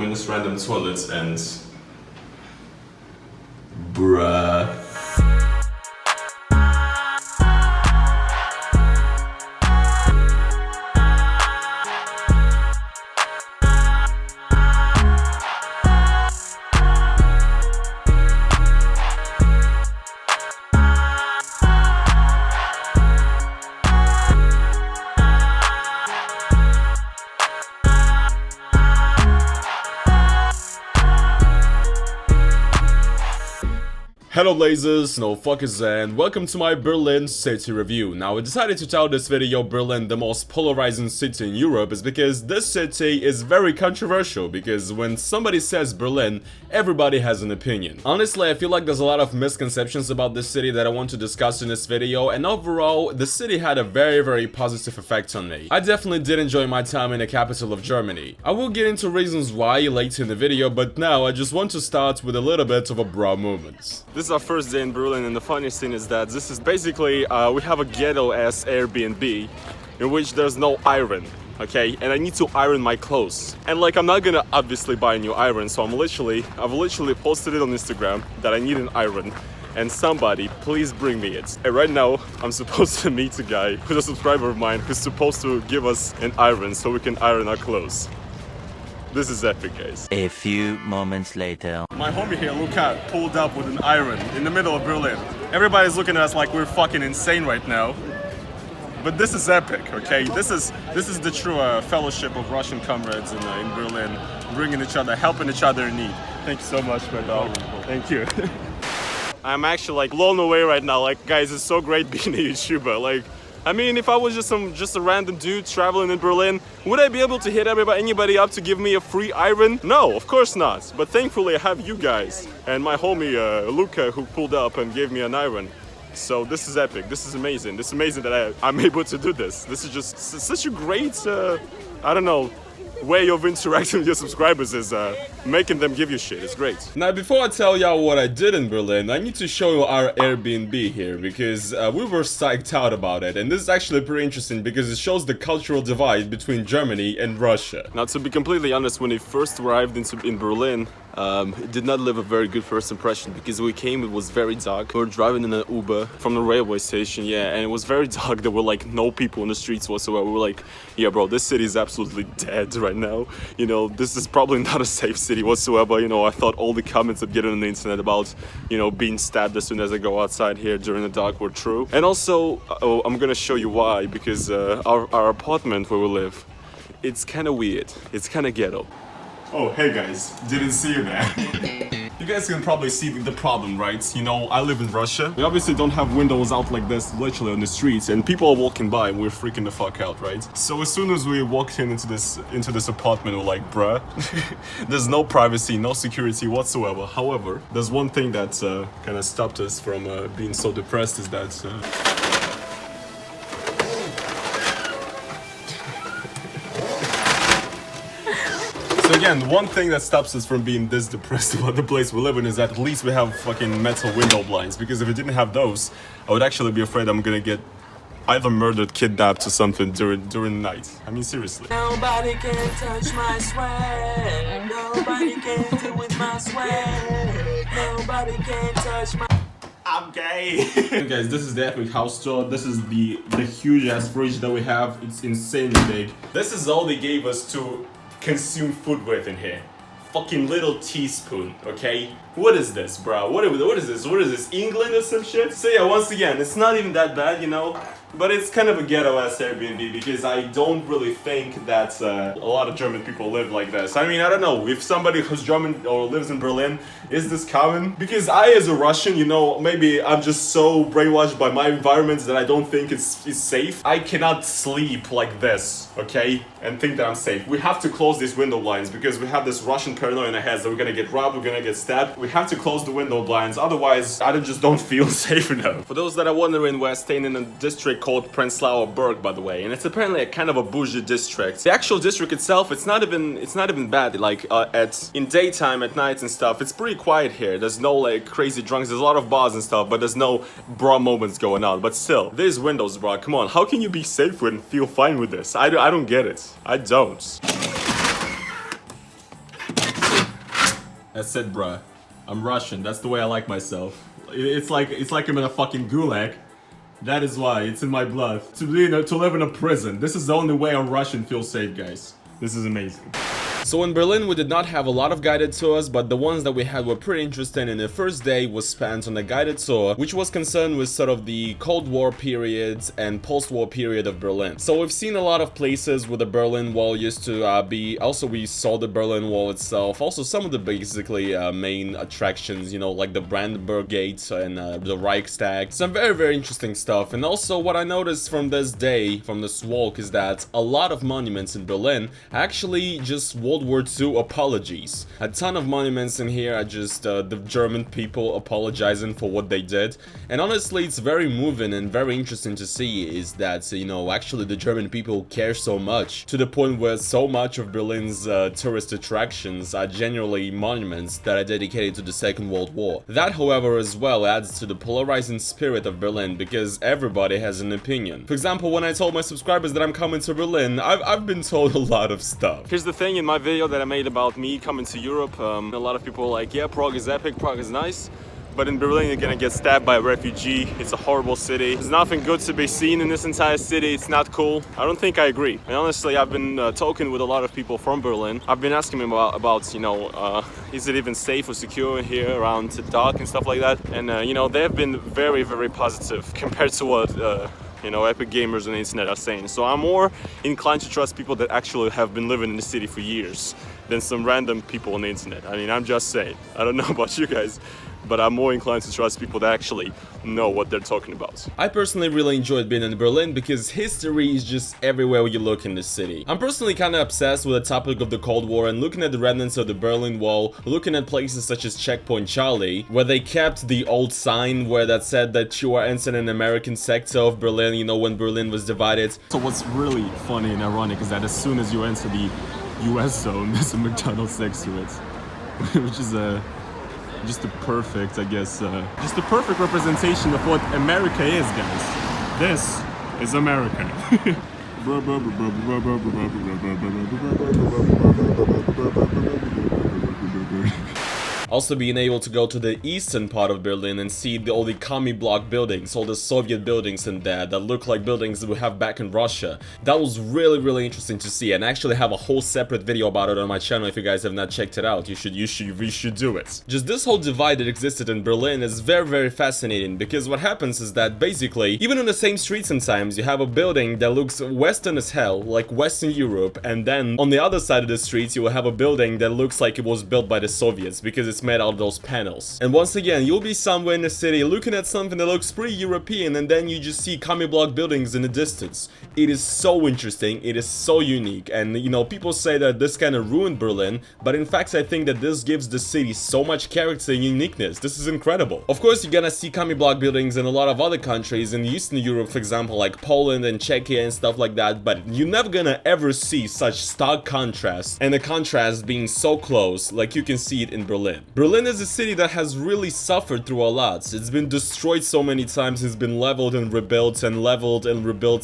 I'm in this random toilet and... Bruh. Hello lasers, no fuckers, and welcome to my Berlin city review. Now I decided to title this video Berlin the most polarizing city in Europe is because this city is very controversial, because when somebody says Berlin, everybody has an opinion. Honestly, I feel like there's a lot of misconceptions about this city that I want to discuss in this video, and overall, the city had a very positive effect on me. I definitely did enjoy my time in the capital of Germany. I will get into reasons why later in the video, but now I just want to start with a little bit of a bra moment. This is our first day in Berlin, and the funniest thing is that this is basically, we have a ghetto-ass Airbnb in which there's no iron, okay? And I need to iron my clothes. And like, I'm not gonna obviously buy a new iron, so I've literally posted it on Instagram that I need an iron. And somebody, please bring me it. And right now, I'm supposed to meet a guy who's a subscriber of mine who's supposed to give us an iron so we can iron our clothes. This is epic, guys. A few moments later. My homie here, Luca, pulled up with an iron in the middle of Berlin. Everybody's looking at us like we're fucking insane right now. But this is epic, okay? This is the true fellowship of Russian comrades in Berlin, bringing each other, helping each other in need. Thank you so much, my dog. Thank you. I'm actually like blown away right now. Like, guys, it's so great being a YouTuber. Like, I mean, if I was just a random dude traveling in Berlin, would I be able to hit anybody up to give me a free iron? No, of course not. But thankfully I have you guys and my homie Luca, who pulled up and gave me an iron. So this is epic. This is amazing. This is amazing that I'm able to do this. This is just such a great, I don't know, way of interacting with your subscribers is making them give you shit. It's great. Now, before I tell y'all what I did in Berlin, I need to show you our Airbnb here, because we were psyched out about it, and this is actually pretty interesting because it shows the cultural divide between Germany and Russia. Now, to be completely honest, when I first arrived in Berlin, it did not leave a very good first impression, because when we came, it was very dark. We were driving in an Uber from the railway station, yeah, and it was very dark. There were like no people in the streets whatsoever. We were like, yeah, bro, this city is absolutely dead right now. You know, this is probably not a safe city whatsoever. You know, I thought all the comments I'd get on the internet about, you know, being stabbed as soon as I go outside here during the dark were true. And also, I'm gonna show you why, because our apartment where we live, it's kind of weird. It's kind of ghetto. Oh, hey guys, didn't see you there. You guys can probably see the problem, right? You know, I live in Russia. We obviously don't have windows out like this, literally on the streets, and people are walking by and we're freaking the fuck out, right? So as soon as we walked into this apartment, we're like, bruh, there's no privacy, no security whatsoever. However, there's one thing that kind of stopped us from being so depressed, is that again, one thing that stops us from being this depressed about the place we live in is that at least we have fucking metal window blinds, because if we didn't have those, I would actually be afraid I'm gonna get either murdered, kidnapped or something during the night. I mean, seriously. Nobody can touch my swag. Nobody can do with my swag. Nobody can touch my... I'm gay. Guys, this is the epic house tour. This is the huge ass fridge that we have. It's insanely big. This is all they gave us to consume food with in here. Fucking little teaspoon, okay? What is this, bro? What is this? What is this? England or some shit? So yeah, once again, it's not even that bad, you know? But it's kind of a ghetto-ass Airbnb, because I don't really think that a lot of German people live like this. I mean, I don't know, if somebody who's German or lives in Berlin, is this common? Because I, as a Russian, you know, maybe I'm just so brainwashed by my environments that I don't think it's safe. I cannot sleep like this, okay? And think that I'm safe. We have to close these window blinds, because we have this Russian paranoia in our heads that we're gonna get robbed, we're gonna get stabbed. We have to close the window blinds, otherwise I just don't feel safe enough. For those that are wondering, we're staying in a district called Prenzlauer Berg, by the way, and it's apparently a kind of a bougie district. The actual district itself, it's not even bad. Like in daytime, at night and stuff, it's pretty quiet here. There's no like crazy drunks. There's a lot of bars and stuff, but there's no bra moments going on. But still, these windows, bro. Come on, how can you be safe with and feel fine with this? I don't get it. I don't. That's it, bruh. I'm Russian. That's the way I like myself. It's like I'm in a fucking gulag. That is why. It's in my blood. To live in a prison. This is the only way a Russian feels safe, guys. This is amazing. So in Berlin we did not have a lot of guided tours, but the ones that we had were pretty interesting, and the first day was spent on a guided tour which was concerned with sort of the Cold War periods and post-war period of Berlin. So we've seen a lot of places where the Berlin Wall used to be. Also we saw the Berlin Wall itself, also some of the basically main attractions, you know, like the Brandenburg Gate and the Reichstag. Some very interesting stuff. And also what I noticed from this day, from this walk, is that a lot of monuments in Berlin are actually just World War II apologies. A ton of monuments in here are just the German people apologizing for what they did. And honestly, it's very moving and very interesting to see is that, you know, actually the German people care so much, to the point where so much of Berlin's tourist attractions are genuinely monuments that are dedicated to the Second World War. That, however, as well adds to the polarizing spirit of Berlin, because everybody has an opinion. For example, when I told my subscribers that I'm coming to Berlin, I've been told a lot of stuff. Here's the thing, in my video that I made about me coming to Europe, a lot of people are like, yeah, Prague is epic, Prague is nice, but in Berlin you're gonna get stabbed by a refugee. It's a horrible city. There's nothing good to be seen in this entire city. It's not cool. I don't think I agree. And honestly, I've been talking with a lot of people from Berlin. I've been asking them about you know, is it even safe or secure here around dark and stuff like that? And you know, they've been very positive compared to what you know, epic gamers on the internet are saying. So I'm more inclined to trust people that actually have been living in the city for years than some random people on the internet. I mean, I'm just saying. I don't know about you guys, but I'm more inclined to trust people that actually know what they're talking about. I personally really enjoyed being in Berlin because history is just everywhere you look in the city. I'm personally kind of obsessed with the topic of the Cold War and looking at the remnants of the Berlin Wall, looking at places such as Checkpoint Charlie, where they kept the old sign where that said that you are entering an American sector of Berlin, you know, when Berlin was divided. So what's really funny and ironic is that as soon as you enter the US zone, there's a McDonald's next to it, which is just a perfect, I guess, just a perfect representation of what America is, guys. This is America. Also being able to go to the eastern part of Berlin and see all the commie block buildings, all the Soviet buildings in there that look like buildings that we have back in Russia. That was really interesting to see, and I actually have a whole separate video about it on my channel. If you guys have not checked it out, you should do it. Just this whole divide that existed in Berlin is very fascinating, because what happens is that basically, even on the same street sometimes, you have a building that looks Western as hell, like Western Europe, and then on the other side of the street you will have a building that looks like it was built by the Soviets, because it's made out of those panels. And once again, you'll be somewhere in the city looking at something that looks pretty European, and then you just see commie block buildings in the distance. It is so interesting, it is so unique, and you know, people say that this kind of ruined Berlin, but in fact I think that this gives the city so much character and uniqueness. This is incredible. Of course, you're gonna see commie block buildings in a lot of other countries in Eastern Europe, for example, like Poland and Czechia and stuff like that, but you're never gonna ever see such stark contrast, and the contrast being so close like you can see it in Berlin. Berlin is a city that has really suffered through a lot. It's been destroyed so many times, it's been leveled and rebuilt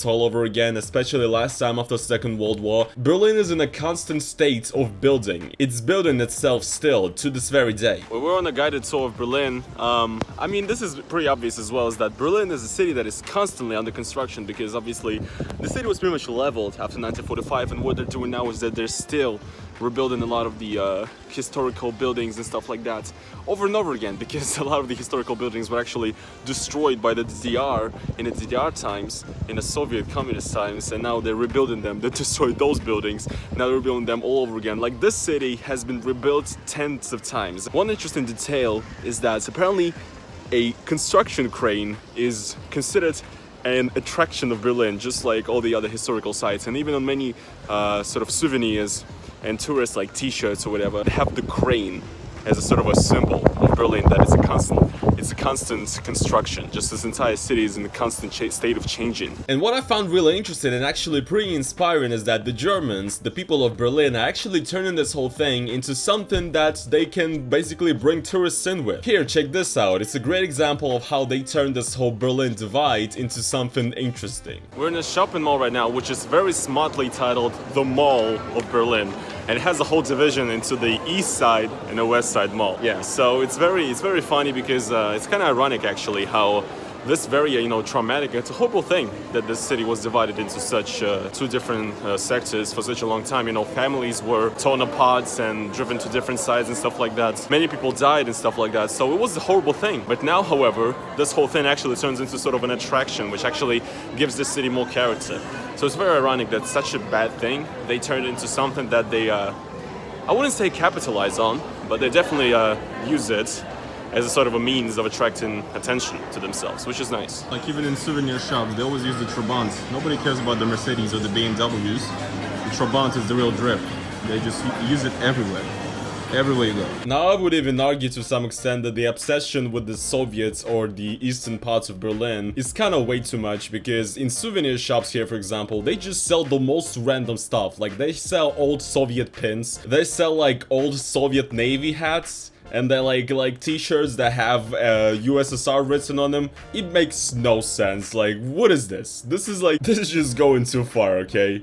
all over again, especially last time after the Second World War. Berlin is in a constant state of building. It's building itself still to this very day. Well, we're on a guided tour of Berlin. I mean, this is pretty obvious as well, is that Berlin is a city that is constantly under construction, because obviously the city was pretty much leveled after 1945, and what they're doing now is that they're still rebuilding a lot of the historical buildings and stuff like that over and over again, because a lot of the historical buildings were actually destroyed by the DDR in the DDR times, in the Soviet communist times, and now they're rebuilding them. They destroyed those buildings, now they're rebuilding them all over again. Like, this city has been rebuilt tens of times. One interesting detail is that apparently a construction crane is considered an attraction of Berlin, just like all the other historical sites, and even on many sort of souvenirs and tourists like t-shirts or whatever, they have the crane as a sort of a symbol of Berlin, that it's a constant construction. Just this entire city is in a constant state of changing. And what I found really interesting and actually pretty inspiring is that the Germans, the people of Berlin, are actually turning this whole thing into something that they can basically bring tourists in with. Here, check this out. It's a great example of how they turned this whole Berlin divide into something interesting. We're in a shopping mall right now, which is very smartly titled The Mall of Berlin. and it has a whole division into the east side and the west side mall. Yeah, so it's very funny because it's kind of ironic actually how this very traumatic, it's a horrible thing that this city was divided into such two different sectors for such a long time. Families were torn apart and driven to different sides and stuff like that. Many people died and stuff like that, so it was a horrible thing. But now, however, this whole thing actually turns into sort of an attraction, which actually gives the city more character. So it's very ironic that such a bad thing, they turned into something that they, I wouldn't say capitalize on, but they definitely use it as a sort of a means of attracting attention to themselves, which is nice. Like even in souvenir shops, they always use the Trabant. Nobody cares about the Mercedes or the BMWs. The Trabant is the real drip. They just use it everywhere. Everywhere you go. Now I would even argue to some extent that the obsession with the Soviets or the eastern parts of Berlin is kind of way too much, because in souvenir shops here, for example, they just sell the most random stuff. Like they sell old Soviet pins, they sell like old Soviet Navy hats, and they're like t-shirts that have USSR written on them. It makes no sense. Like, what is this? This is just going too far, okay?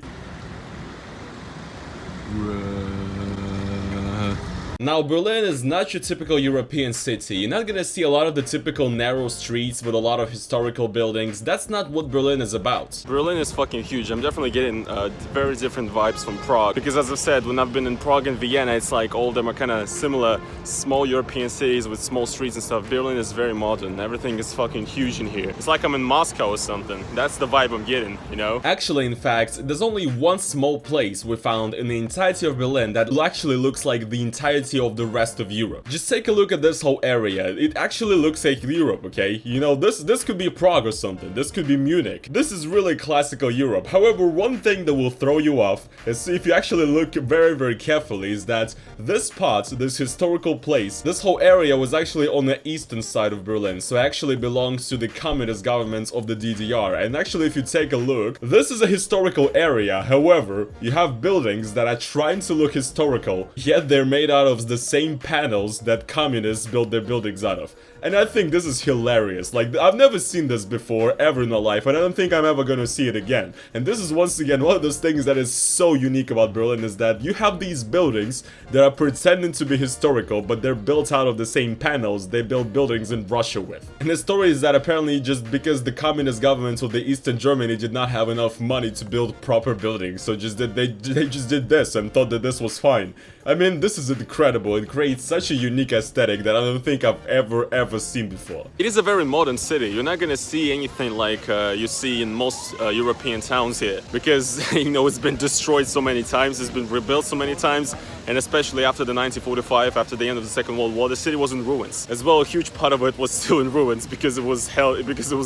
Now, Berlin is not your typical European city. You're not gonna see a lot of the typical narrow streets with a lot of historical buildings. That's not what Berlin is about. Berlin is fucking huge. I'm definitely getting very different vibes from Prague. Because as I've said, when I've been in Prague and Vienna, it's like all of them are kind of similar, small European cities with small streets and stuff. Berlin is very modern. Everything is fucking huge in here. It's like I'm in Moscow or something. That's the vibe I'm getting, Actually, in fact, there's only one small place we found in the entirety of Berlin that actually looks like the entirety of the rest of Europe. Just take a look at this whole area. It actually looks like Europe, okay? This could be Prague or something. This could be Munich. This is really classical Europe. However, one thing that will throw you off is, if you actually look very carefully, is that this part, this historical place, this whole area was actually on the eastern side of Berlin, so it actually belongs to the communist governments of the DDR. And actually, if you take a look, this is a historical area. However, you have buildings that are trying to look historical, yet they're made out of the same panels that communists built their buildings out of. And I think this is hilarious. Like, I've never seen this before, ever in my life, and I don't think I'm ever gonna see it again. And this is once again one of those things that is so unique about Berlin, is that you have these buildings that are pretending to be historical, but they're built out of the same panels they built buildings in Russia with. And the story is that apparently just because the communist governments of the Eastern Germany did not have enough money to build proper buildings, so they just did this and thought that this was fine. I mean, this is incredible. It creates such a unique aesthetic that I don't think I've ever seen before. It is a very modern city. You're not gonna see anything like you see in most European towns here, because it's been destroyed so many times, it's been rebuilt so many times, and especially after the 1945, after the end of the Second World War, the city was in ruins. As well, a huge part of it was still in ruins because it was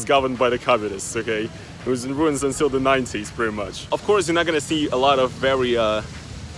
governed by the communists, okay? It was in ruins until the 90s, pretty much. Of course, you're not gonna see a lot of very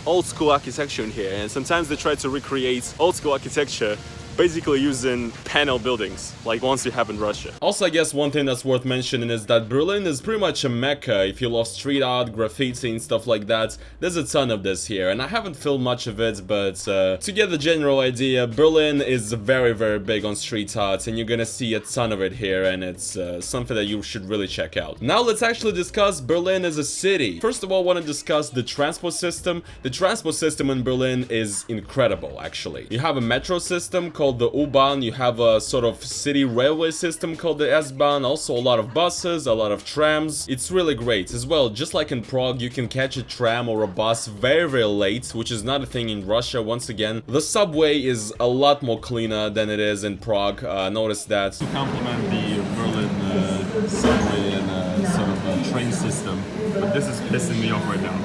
old school architecture in here, and sometimes they try to recreate old school architecture basically using panel buildings, like ones you have in Russia. Also, I guess one thing that's worth mentioning is that Berlin is pretty much a mecca if you love street art, graffiti and stuff like that. There's a ton of this here, and I haven't filmed much of it, but to get the general idea, Berlin is very big on street art, and you're gonna see a ton of it here, and it's something that you should really check out. Now let's actually discuss Berlin as a city. First of all, I want to discuss the transport system. The transport system in Berlin is incredible, actually. You have a metro system called the U-Bahn, you have a sort of city railway system called the S-Bahn, also a lot of buses, a lot of trams. It's really great. As well, just like in Prague, you can catch a tram or a bus very late, which is not a thing in Russia. Once again, the subway is a lot more cleaner than it is in Prague. Notice that. To complement the Berlin subway and sort of train system, but this is pissing me off right now.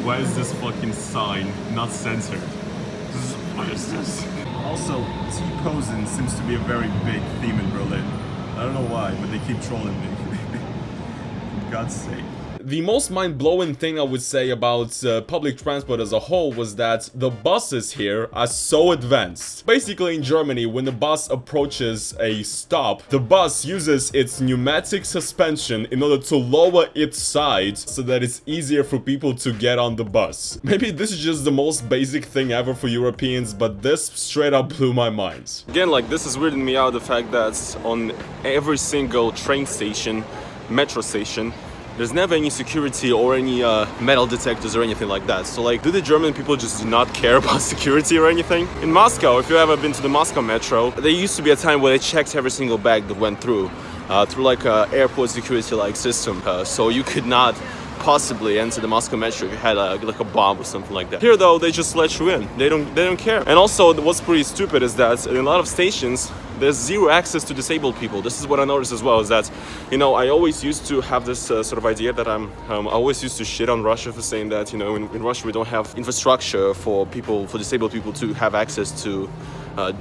Why is this fucking sign not censored? What is this? Also, T-posing seems to be a very big theme in Berlin. I don't know why, but they keep trolling me. For God's sake. The most mind-blowing thing I would say about public transport as a whole was that the buses here are so advanced. Basically, in Germany, when the bus approaches a stop, the bus uses its pneumatic suspension in order to lower its side so that it's easier for people to get on the bus. Maybe this is just the most basic thing ever for Europeans, but this straight up blew my mind. Again, like, this is weirding me out, the fact that on every single train station, metro station, there's never any security or any metal detectors or anything like that. So like, do the German people just do not care about security or anything? In Moscow, if you've ever been to the Moscow metro, there used to be a time where they checked every single bag that went through like a airport security like system. So you could not possibly enter the Moscow metro if you had like a bomb or something like that. Here though, they just let you in. They don't care. And also, what's pretty stupid is that in a lot of stations, there's zero access to disabled people. This is what I noticed as well, is that, you know, I always used to have this sort of idea that I always used to shit on Russia for saying that, you know, in Russia we don't have infrastructure for disabled people to have access to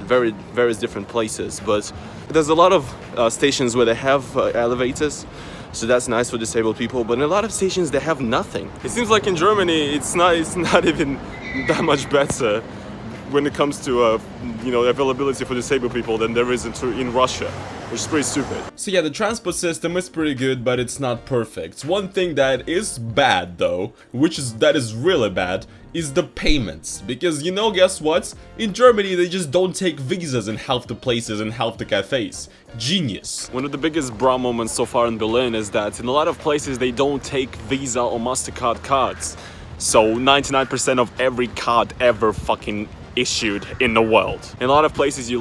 various different places. But there's a lot of stations where they have elevators. So that's nice for disabled people, but in a lot of stations they have nothing. It seems like in Germany it's not even that much better when it comes to you know, availability for disabled people than there is in Russia, which is pretty stupid. So yeah, the transport system is pretty good, but it's not perfect. One thing that is bad though, that is really bad, is the payments. Because, you know, guess what? In Germany they just don't take visas in half the places and half the cafes. Genius. One of the biggest bra moments so far in Berlin is that in a lot of places they don't take Visa or MasterCard cards. So 99% of every card ever fucking issued in the world. In a lot of places you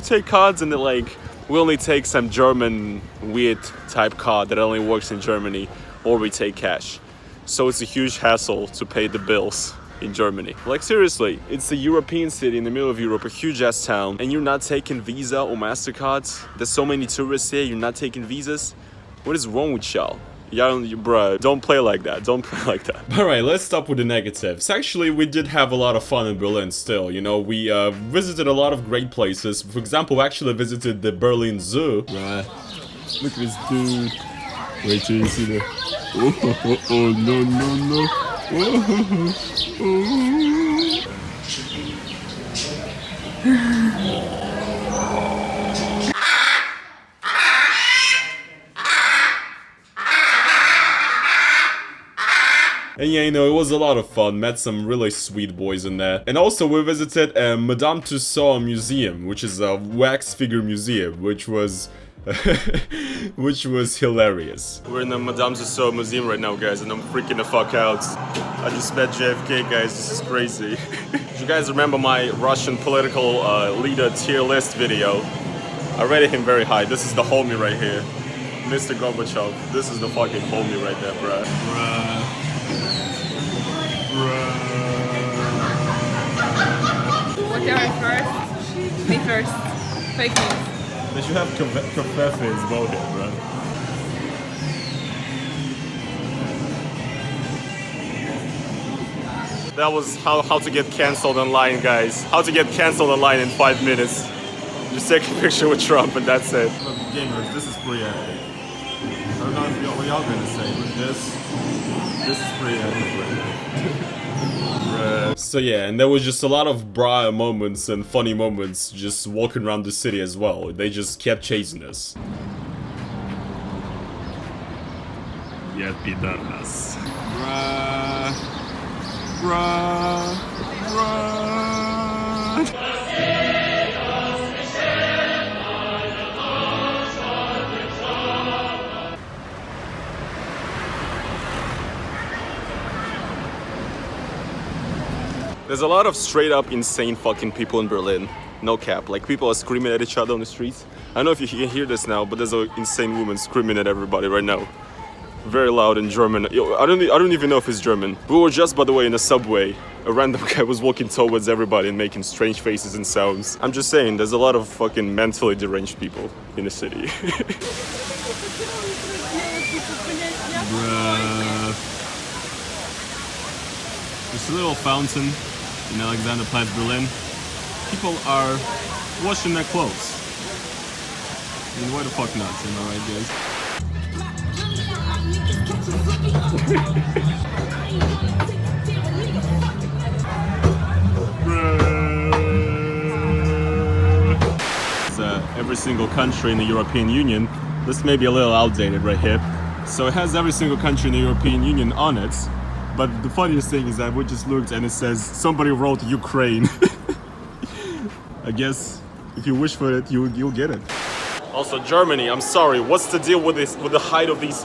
take cards and they're like, we only take some German weird type card that only works in Germany, or we take cash. So it's a huge hassle to pay the bills in Germany. Like seriously, it's a European city in the middle of Europe, a huge ass town, and you're not taking Visa or MasterCards? There's so many tourists here, you're not taking visas? What is wrong with y'all? Bruh, don't play like that. Don't play like that. Alright, let's stop with the negatives. Actually, we did have a lot of fun in Berlin still. You know, we visited a lot of great places. For example, we actually visited the Berlin Zoo. Bruh, look at this dude. Wait till you see the... Oh, no, no, no. And yeah, you know, it was a lot of fun, met some really sweet boys in there. And also we visited Madame Tussauds Museum, which is a wax figure museum, which was hilarious. We're in the Madame Tussauds Museum right now, guys, and I'm freaking the fuck out. I just met JFK, guys, this is crazy. Do you guys remember my Russian political leader tier list video? I rated him very high. This is the homie right here. Mr. Gorbachev. This is the fucking homie right there, bruh. Whatever first, me first. Fake news. They should have Covfefe as well here, bro. That was how to get cancelled online, guys. How to get cancelled online in 5 minutes. Just take a picture with Trump and that's it. Look, gamers, this is pretty epic. I don't know what y'all gonna say, but this is pretty epic right now. So yeah, and there was just a lot of bra moments and funny moments just walking around the city as well. They just kept chasing us. Yeah, pidaras. Bruh. There's a lot of straight up insane fucking people in Berlin. No cap. Like, people are screaming at each other on the streets. I don't know if you can hear this now, but there's an insane woman screaming at everybody right now. Very loud in German. I don't even know if it's German. We were just, by the way, in a subway. A random guy was walking towards everybody and making strange faces and sounds. I'm just saying, there's a lot of fucking mentally deranged people in the city. Bruh. This little fountain in Alexanderplatz, Berlin. People are washing their clothes. I mean, why the fuck not, am I right, guys? Every single country in the European Union. This may be a little outdated right here. So it has every single country in the European Union on it. But the funniest thing is that we just looked and it says somebody wrote Ukraine. I guess if you wish for it, you'll get it. Also, Germany, I'm sorry, what's the deal with this, with the height of these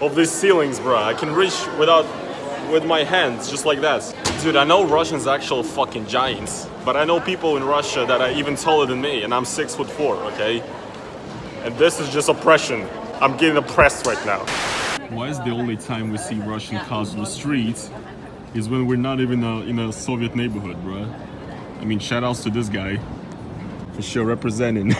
of these ceilings, bro. I can reach with my hands, just like that. Dude, I know Russians are actual fucking giants, but I know people in Russia that are even taller than me, and I'm 6'4", okay? And this is just oppression. I'm getting oppressed right now. Why is the only time we see Russian cars on the streets is when we're not even in a Soviet neighborhood, bro? I mean, shout outs to this guy for sure representing.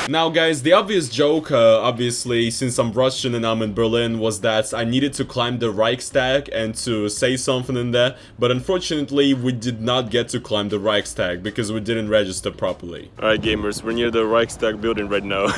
Now guys, the obvious joke, obviously, since I'm Russian and I'm in Berlin, was that I needed to climb the Reichstag and to say something in there, but unfortunately we did not get to climb the Reichstag because we didn't register properly. Alright gamers, we're near the Reichstag building right now.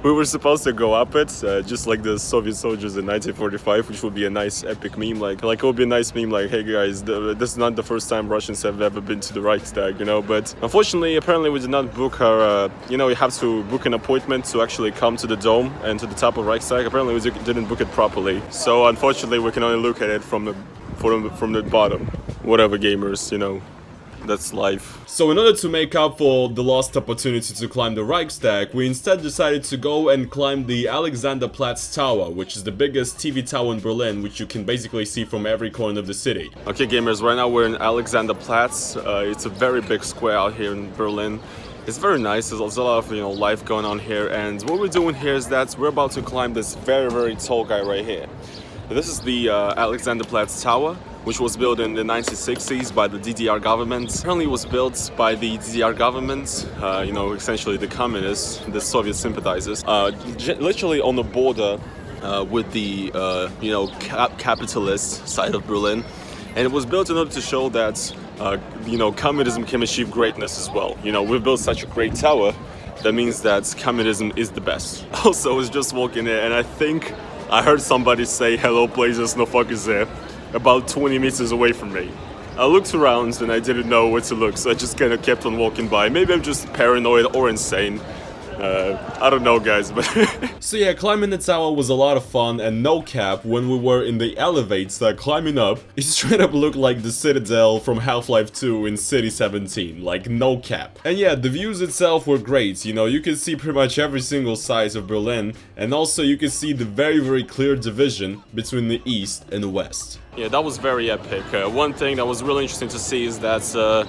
We were supposed to go up it, just like the Soviet soldiers in 1945, which would be a nice epic meme, like it would be a nice meme like, hey guys, this is not the first time Russians have ever been to the Reichstag, you know, but unfortunately, apparently we did not book our, you know, you have to book an appointment to actually come to the dome and to the top of Reichstag. Apparently we didn't book it properly, so unfortunately we can only look at it from the bottom. Whatever gamers, you know, that's life. So in order to make up for the lost opportunity to climb the Reichstag, we instead decided to go and climb the Alexanderplatz tower, which is the biggest TV tower in Berlin, which you can basically see from every corner of the city. Okay gamers, right now we're in Alexanderplatz. It's a very big square out here in Berlin. It's very nice. There's a lot of, you know, life going on here, and what we're doing here is that we're about to climb this very tall guy right here. This is the Alexanderplatz Tower, which was built in the 1960s by the DDR government. Apparently it was built by the DDR government, you know, essentially the communists, the Soviet sympathizers, literally on the border with the, you know, capitalist side of Berlin. And it was built in order to show that you know, communism can achieve greatness as well. You know, we've built such a great tower, that means that communism is the best. Also, I was just walking in and I think I heard somebody say, hello places, no fuckers there, about 20 meters away from me. I looked around and I didn't know where to look, so I just kind of kept on walking by. Maybe I'm just paranoid or insane. I don't know guys, but so yeah, climbing the tower was a lot of fun, and no cap, when we were in the elevator climbing up, it straight up looked like the Citadel from Half-Life 2 in City 17, like no cap. And yeah, the views itself were great, you know, you could see pretty much every single size of Berlin, and also you could see the very clear division between the east and the west. Yeah, that was very epic. One thing that was really interesting to see is that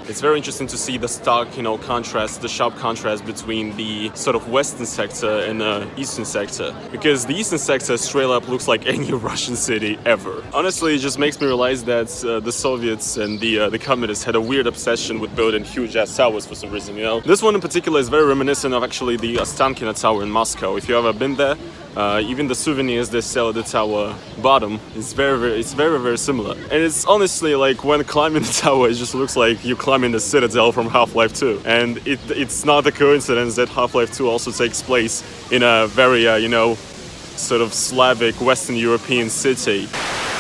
it's very interesting to see the stark, you know, contrast, the sharp contrast between the sort of western sector and the eastern sector. Because the eastern sector straight up looks like any Russian city ever. Honestly, it just makes me realize that the Soviets and the communists had a weird obsession with building huge-ass towers for some reason, you know? This one in particular is very reminiscent of actually the Ostankino Tower in Moscow. If you've ever been there, even the souvenirs they sell at the tower bottom is very similar. And it's honestly like when climbing the tower, it just looks like you're climbing the Citadel from Half-Life 2. And it's not a coincidence that Half-Life 2 also takes place in a very, you know, sort of Slavic Western European city.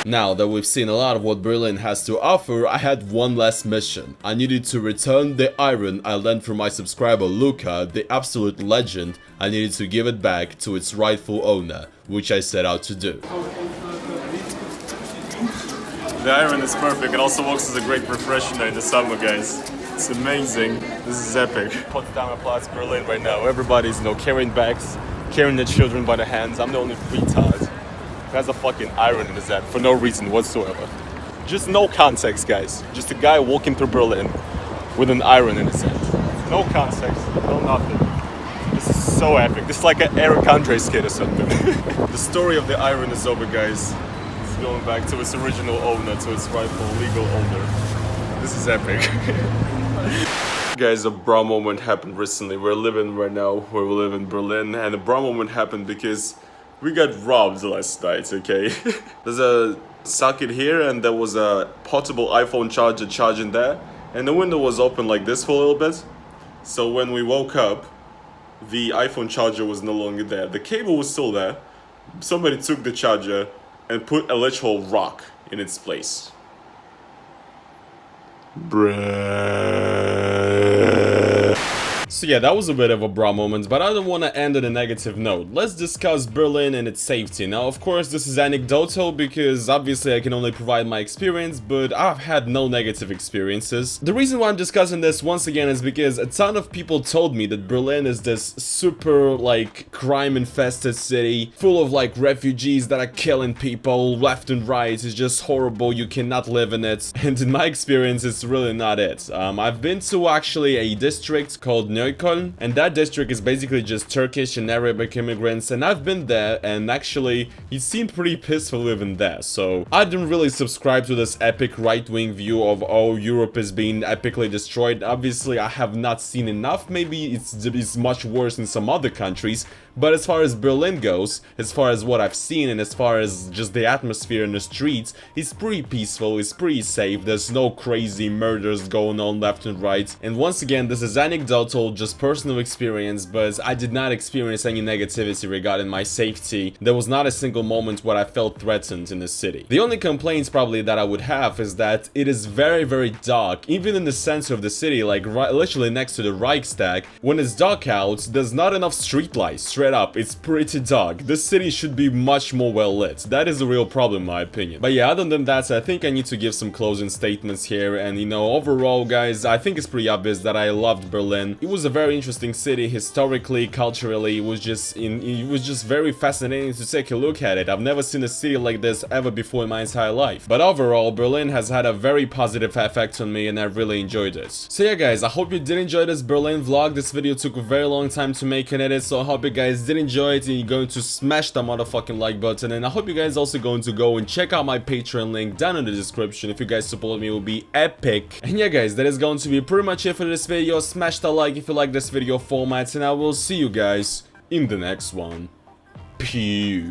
Now that we've seen a lot of what Berlin has to offer, I had one last mission. I needed to return the iron I lent from my subscriber Luca, the absolute legend. I needed to give it back to its rightful owner, which I set out to do. The iron is perfect. It also works as a great refresher in the summer, guys. It's amazing. This is epic. Alexanderplatz, Berlin right now. Everybody's, you know, carrying bags, carrying their children by the hands. I'm the only retard who has a fucking iron in his hand for no reason whatsoever. Just no context, guys. Just a guy walking through Berlin with an iron in his hand. No context, no nothing. This is so epic. This is like an Eric Andre skit or something. The story of the iron is over, guys. It's going back to its original owner, to its rightful legal owner. This is epic. Guys, a bra moment happened recently. We're living right now where we live in Berlin, and the bra moment happened because we got robbed last night, okay? There's a socket here, and there was a portable iPhone charger charging there, and the window was open like this for a little bit. So when we woke up, the iPhone charger was no longer there. The cable was still there. Somebody took the charger and put a literal rock in its place. Bruh. So yeah, that was a bit of a bra moment, but I don't want to end on a negative note. Let's discuss Berlin and its safety. Now, of course, this is anecdotal because obviously I can only provide my experience, but I've had no negative experiences. The reason why I'm discussing this once again is because a ton of people told me that Berlin is this super, like, crime-infested city, full of, like, refugees that are killing people left and right. It's just horrible, you cannot live in it. And in my experience, it's really not it. I've been to actually a district called Neukölln, and that district is basically just Turkish and Arabic immigrants, and I've been there, and actually it seemed pretty peaceful living there. So I didn't really subscribe to this epic right-wing view of, oh, Europe is being epically destroyed. Obviously I have not seen enough. Maybe it's much worse in some other countries, but as far as Berlin goes, as far as what I've seen and as far as just the atmosphere in the streets, it's pretty peaceful, it's pretty safe, there's no crazy murders going on left and right. And once again, this is anecdotal, just personal experience, but I did not experience any negativity regarding my safety. There was not a single moment where I felt threatened in the city. The only complaints probably that I would have is that it is very, very dark, even in the center of the city, like literally next to the Reichstag. When it's dark out, there's not enough streetlights, straight up, it's pretty dark. This city should be much more well lit. That is a real problem in my opinion. But yeah, other than that, I think I need to give some closing statements here, and you know, overall guys, I think it's pretty obvious that I loved Berlin. It was a very interesting city, historically, culturally, it was just very fascinating to take a look at it. I've never seen a city like this ever before in my entire life. But overall, Berlin has had a very positive effect on me and I really enjoyed it. So yeah guys, I hope you did enjoy this Berlin vlog. This video took a very long time to make and edit, so I hope you guys did enjoy it and you're going to smash the motherfucking like button, and I hope you guys also going to go and check out my Patreon link down in the description. If you guys support me, it will be epic. And yeah guys, that is going to be pretty much it for this video. Smash the like if you like this video format, and I will see you guys in the next one. Peace.